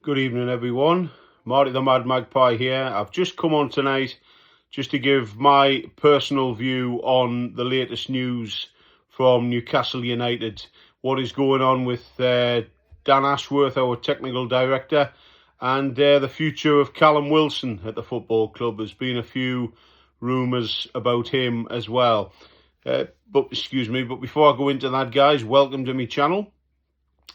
Good evening, everyone. Marty the Mad Magpie here. I've just come on tonight just to give my personal view on the latest news from Newcastle United. What is going on with Dan Ashworth, our technical director, and the future of Callum Wilson at the football club. There's been a few rumours about him as well. But before I go into that, guys, welcome to my channel.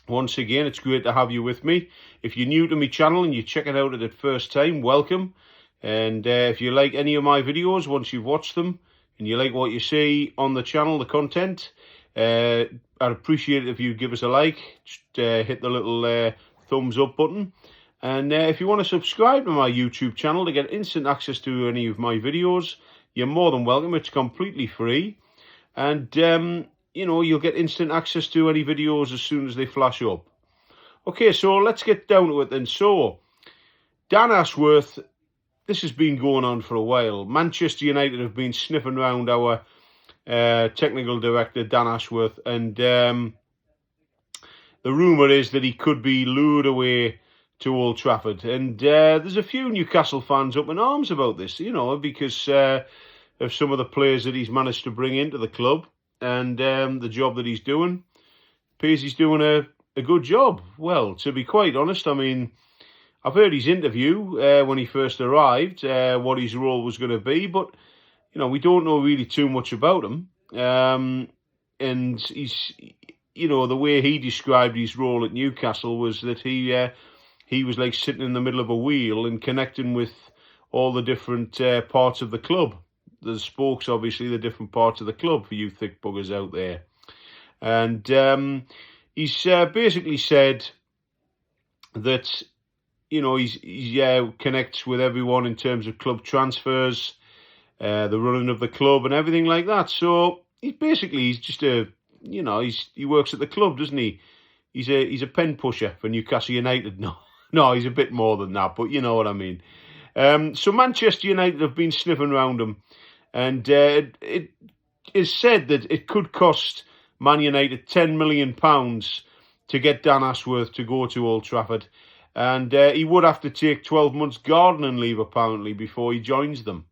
Once again, it's great to have you with me. If you're new to my channel and you check it out at the first time, welcome. And if you like any of my videos, once you've watched them, and you like what you see on the channel, the content, I'd appreciate it if you give us a like. Just hit the little thumbs up button. And if you want to subscribe to my YouTube channel to get instant access to any of my videos, you're more than welcome. It's completely free. And you'll get instant access to any videos as soon as they flash up. Okay, so let's get down to it then. So, Dan Ashworth, this has been going on for a while. Manchester United have been sniffing around our technical director, Dan Ashworth, and the rumour is that he could be lured away to Old Trafford. And there's a few Newcastle fans up in arms about this, because of some of the players that he's managed to bring into the club. And the job that he's doing, appears he's doing a good job. Well, to be quite honest, I mean, I've heard his interview when he first arrived, what his role was going to be, but, we don't know really too much about him. And he's, the way he described his role at Newcastle was that he was like sitting in the middle of a wheel and connecting with all the different parts of the club. The spokes, obviously, the different parts of the club for you thick buggers out there. And he's basically said that, he connects with everyone in terms of club transfers, the running of the club and everything like that. So he's just he works at the club, doesn't he? He's a pen pusher for Newcastle United. No, he's a bit more than that, but you know what I mean. So Manchester United have been sniffing around him. And it is said that it could cost Man United £10 million to get Dan Ashworth to go to Old Trafford. And he would have to take 12 months gardening leave, apparently, before he joins them.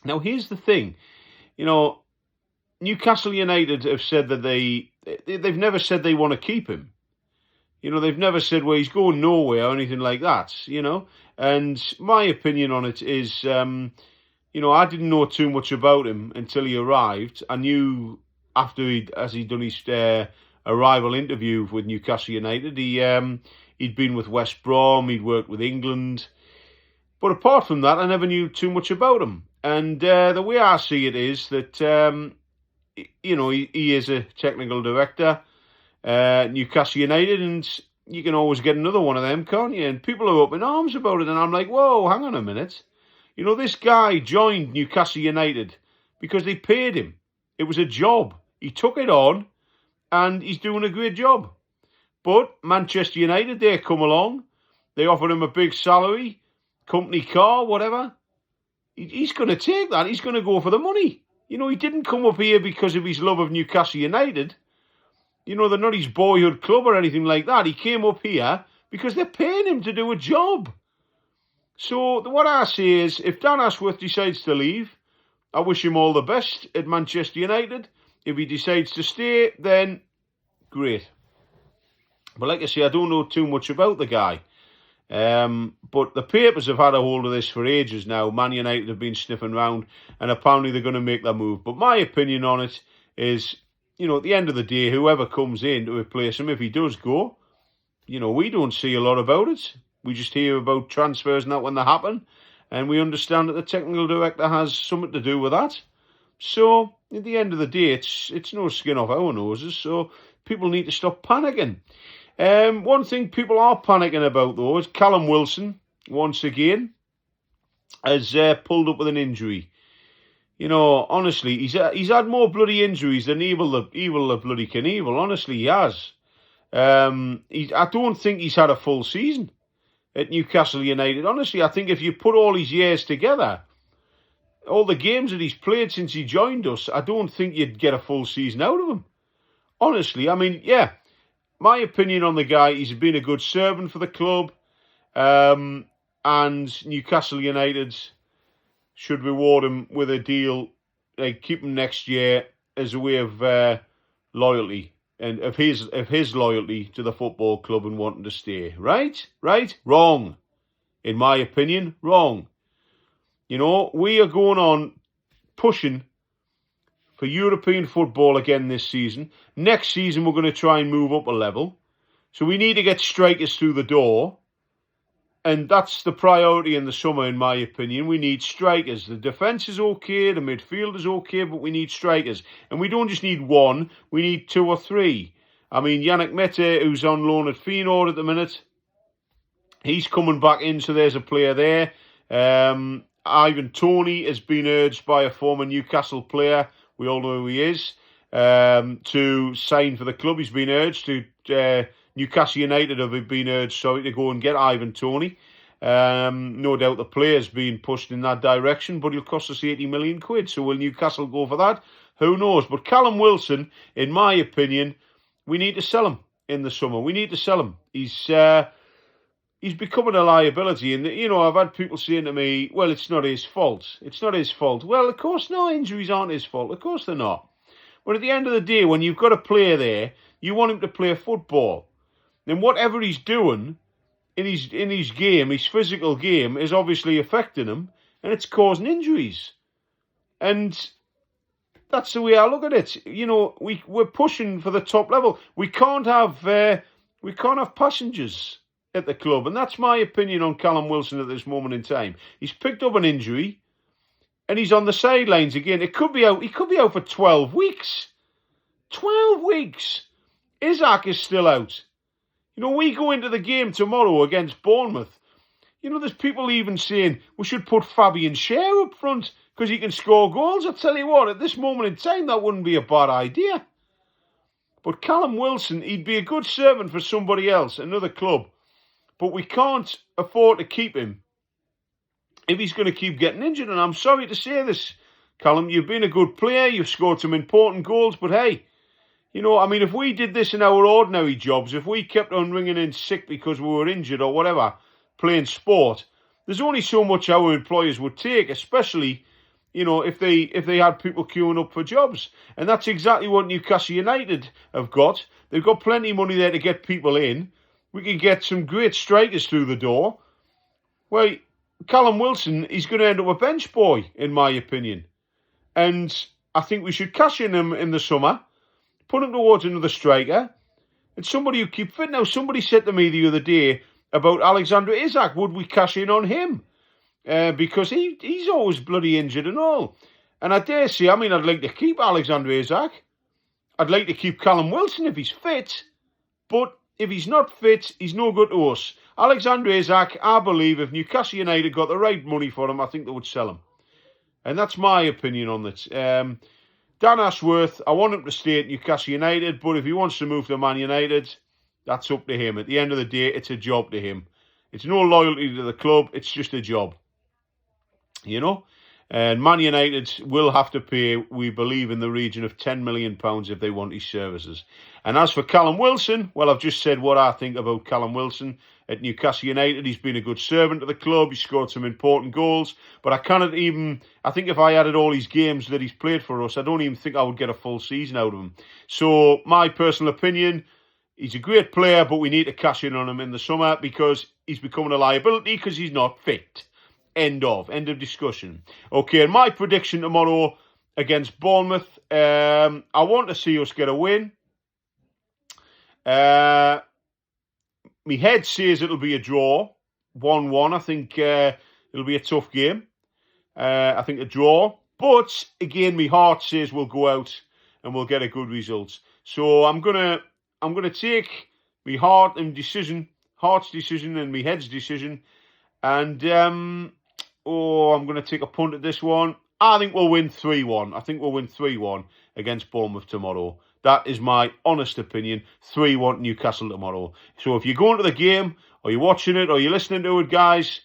Now, here's the thing. Newcastle United have said that they've never said they want to keep him. They've never said, well, he's going nowhere or anything like that, And my opinion on it is... I didn't know too much about him until he arrived. I knew after he'd done his arrival interview with Newcastle United, he'd been with West Brom, he'd worked with England. But apart from that, I never knew too much about him. And the way I see it is that, he is a technical director at Newcastle United, and you can always get another one of them, can't you? And people are up in arms about it, and I'm like, whoa, hang on a minute. This guy joined Newcastle United because they paid him. It was a job. He took it on and he's doing a great job. But Manchester United, they come along. They offer him a big salary, company car, whatever. He's going to take that. He's going to go for the money. He didn't come up here because of his love of Newcastle United. They're not his boyhood club or anything like that. He came up here because they're paying him to do a job. So what I say is, if Dan Ashworth decides to leave, I wish him all the best at Manchester United. If he decides to stay, then great. But like I say, I don't know too much about the guy. But the papers have had a hold of this for ages now. Man United have been sniffing around, and apparently they're going to make that move. But my opinion on it is, at the end of the day, whoever comes in to replace him, if he does go, we don't see a lot about it. We just hear about transfers and that when they happen. And we understand that the technical director has something to do with that. So, at the end of the day, it's no skin off our noses. So, people need to stop panicking. One thing people are panicking about, though, is Callum Wilson, once again, has pulled up with an injury. Honestly, he's had more bloody injuries than evil the bloody Knievel. Honestly, he has. I don't think he's had a full season at Newcastle United. Honestly, I think if you put all his years together, all the games that he's played since he joined us, I don't think you'd get a full season out of him. Honestly, I mean, yeah, my opinion on the guy, he's been a good servant for the club. And Newcastle United should reward him with a deal, keep him next year as a way of loyalty and of his loyalty to the football club and wanting to stay. Right? Wrong. In my opinion, wrong. You know, we are going on pushing for European football again this season. Next season, we're going to try and move up a level. So we need to get strikers through the door. And that's the priority in the summer, in my opinion. We need strikers. The defence is okay, the midfield is okay, but we need strikers. And we don't just need one, we need 2 or 3. I mean, Yannick Mete, who's on loan at Feyenoord at the minute, he's coming back in, so there's a player there. Ivan Toney has been urged by a former Newcastle player, we all know who he is, to sign for the club. He's been urged to... Newcastle United have been urged, to go and get Ivan Toney. No doubt the player's being pushed in that direction, but he'll cost us 80 million quid. So will Newcastle go for that? Who knows? But Callum Wilson, in my opinion, we need to sell him in the summer. We need to sell him. He's becoming a liability. And, you know, I've had people saying to me, well, it's not his fault. It's not his fault. Well, of course, no, injuries aren't his fault. Of course they're not. But at the end of the day, when you've got a player there, you want him to play football. Then whatever he's doing in his game, his physical game, is obviously affecting him, and it's causing injuries. And that's the way I look at it. You know, we're pushing for the top level. We can't have passengers at the club, and that's my opinion on Callum Wilson at this moment in time. He's picked up an injury, and he's on the sidelines again. It could be out. He could be out for 12 weeks. 12 weeks. Isaac is still out. You know, we go into the game tomorrow against Bournemouth. You know, there's people even saying we should put Fabian Schär up front because he can score goals. I tell you what, at this moment in time, that wouldn't be a bad idea. But Callum Wilson, he'd be a good servant for somebody else, another club. But we can't afford to keep him if he's going to keep getting injured. And I'm sorry to say this, Callum, you've been a good player. You've scored some important goals. But hey, you know, I mean, if we did this in our ordinary jobs, if we kept on ringing in sick because we were injured or whatever, playing sport, there's only so much our employers would take, especially, you know, if they had people queuing up for jobs. And that's exactly what Newcastle United have got. They've got plenty of money there to get people in. We can get some great strikers through the door. Well, Callum Wilson, he's going to end up a bench boy, in my opinion. And I think we should cash in him in the summer. Put him towards another striker, and somebody who keep fit. Now, somebody said to me the other day about Alexander Isak, would we cash in on him? Because he's always bloody injured and all. And I dare say, I mean, I'd like to keep Alexander Isak. I'd like to keep Callum Wilson if he's fit. But if he's not fit, he's no good to us. Alexander Isak, I believe, if Newcastle United got the right money for him, I think they would sell him. And that's my opinion on this. Dan Ashworth, I want him to stay at Newcastle United, but if he wants to move to Man United, that's up to him. At the end of the day, it's a job to him. It's no loyalty to the club, it's just a job. You know? And Man United will have to pay, we believe, in the region of £10 million if they want his services. And as for Callum Wilson, well, I've just said what I think about Callum Wilson at Newcastle United. He's been a good servant to the club. He scored some important goals. But I think if I added all his games that he's played for us, I don't even think I would get a full season out of him. So, my personal opinion, he's a great player, but we need to cash in on him in the summer because he's becoming a liability because he's not fit. End of discussion. Okay, and my prediction tomorrow against Bournemouth, I want to see us get a win. My head says it'll be a draw, 1-1. I think it'll be a tough game. I think a draw. But, again, my heart says we'll go out and we'll get a good result. So I'm gonna take my heart's decision and my head's decision. And, I'm going to take a punt at this one. I think we'll win 3-1. I think we'll win 3-1 against Bournemouth tomorrow. That is my honest opinion. 3-1 Newcastle tomorrow. So if you're going to the game, or you're watching it, or you're listening to it, guys,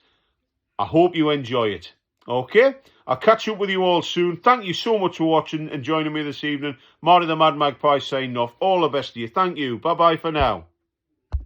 I hope you enjoy it. Okay? I'll catch up with you all soon. Thank you so much for watching and joining me this evening. Marty the Mad Magpie signing off. All the best to you. Thank you. Bye-bye for now.